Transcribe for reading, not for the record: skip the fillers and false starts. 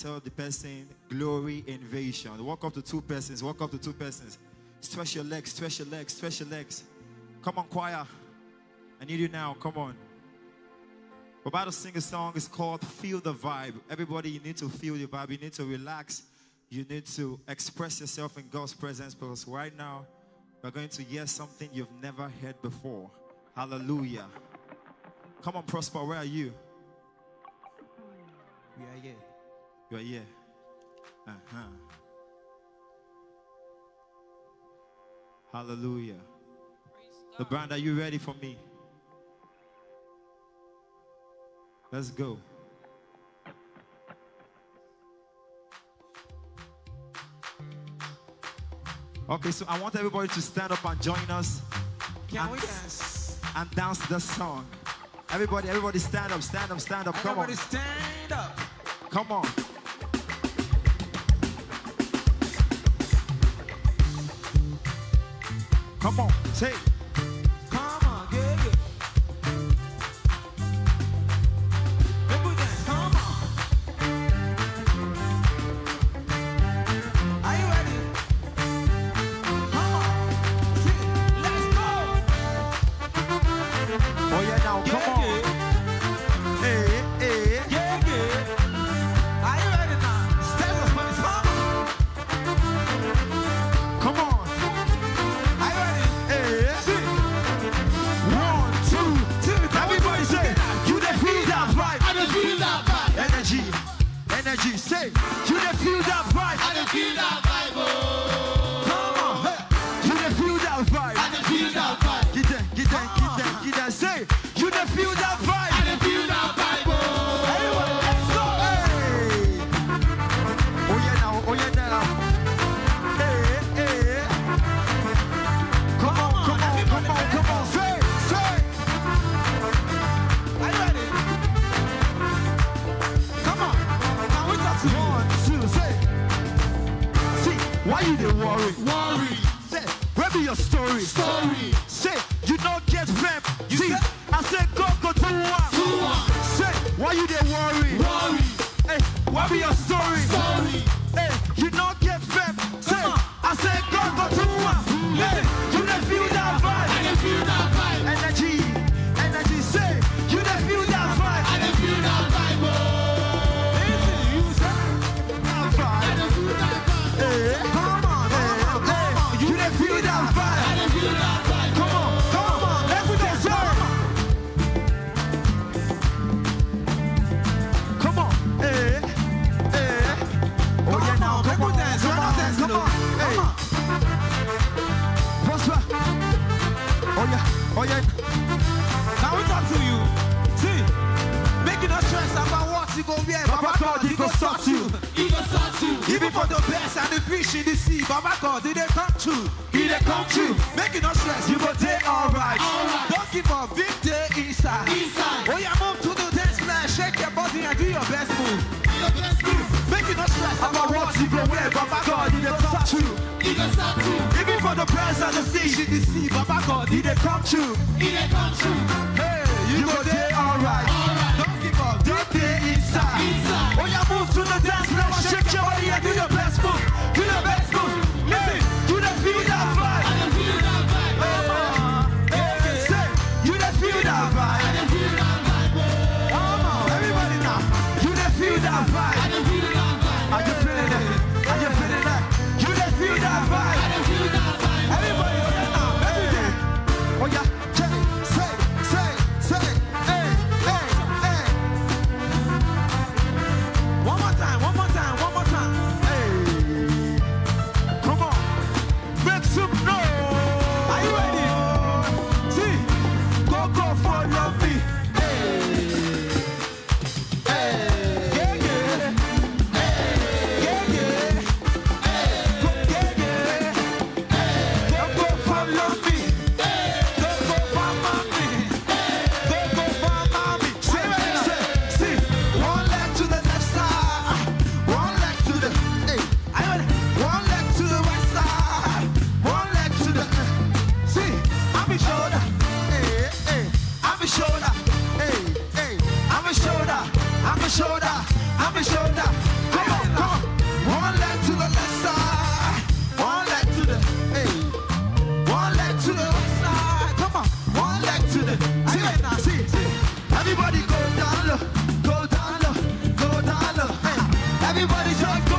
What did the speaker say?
Tell the person, glory invasion. Walk up to two persons. Walk up to two persons. Stretch your legs, stretch your legs, stretch your legs. Come on, choir. I need you now. Come on. We're about to sing a song. It's called Feel the Vibe. Everybody, you need to feel the vibe. You need to relax. You need to express yourself in God's presence, because right now, we're going to hear something you've never heard before. Hallelujah. Come on, Prosper. Where are you? We are here. You are here. Hallelujah. The band, are you ready for me? Let's go. Okay, so I want everybody to stand up and join us. Can we dance? And dance the song. Everybody stand up, stand up, stand up. Come on. Everybody stand up. Come on. Come on, say. Come on, yeah, yeah. People dance, come on. Are you ready? Come on. See, let's go. Oh yeah, now come on. Hey, hey. Yeah, yeah. Are you ready now? Step up, please. Come on. Come on. Are you ready? Hey. See. 1, 2, 3. Everybody say, you the feel that vibe. I don't feel that vibe. Energy, energy. Say, you the feel that vibe. I don't feel that vibe. Oh. Come on. Hey. You the feel that vibe. I don't feel that vibe. Get that, get that, get that, get that. Say, you the feel that vibe. I don't feel that vibe. Oh. Everyone, let's go. Hey. Oh yeah now, oh yeah now. Hey, hey. Come on, come on, come on, come on. Say, say. Are you ready? Come on. Can we talk to you? 1, 2, say. See, why you dey worry? Worry, Say, where be your story? story, Say, you don't get fam. You See, said- I said go do one. Say, why you dey worry? worry, Hey, what be your story? story, Hey, you don't get fam. Say, Come on. I said go do one. Hey, you don't feel that I vibe. don't feel that vibe. Energy, energy. Say, you don't feel that I vibe. don't feel that vibe. Oh. Listen, you said. That I vibe. don't feel that vibe. Hey, Come on, hey, come on. you don't feel that I vibe. don't feel that vibe. Come on, come on, let's dance. Come on, hey, hey. Oh yeah, now come People on, dance. We're come not on, dancing, come on, though. hey. Come on. Prosper. Oh yeah, oh yeah. Can we talk to you? See, make you not stress about what you go wear. Baba God, he go sort you. He go sort you. Even for the bears and the fish in the sea, Baba God, did they come true? He dey come true. Make you not stress, You go day alright. Alright. Don't give up, big day inside. Inside. Oh yeah, move to the dance floor, shake your body and do your best move. Your best move. Make you not stress About what you go wear, Baba God, he dey come true. He go sort you. Even for the birds and the Fish fish, in the sea, Baba God, he dey come true. He dey come true. hey, You go day alright. Alright. don't give up, Deep day inside. Inside. Oh yeah, move to the dance floor, shake your body and do your best move. Do your best move. Listen, you don't feel that I vibe. don't feel that vibe. Hey, say, you don't feel that I vibe. don't feel that vibe. Come on, everybody now. You don't feel that I vibe. don't feel that vibe. Are you feeling it? Are you feeling that? You don't feel that I vibe. don't feel that vibe. Everybody, oh yeah now, every day. Oh yeah, check, say, hey, hey, hey. one more time, one Everybody shout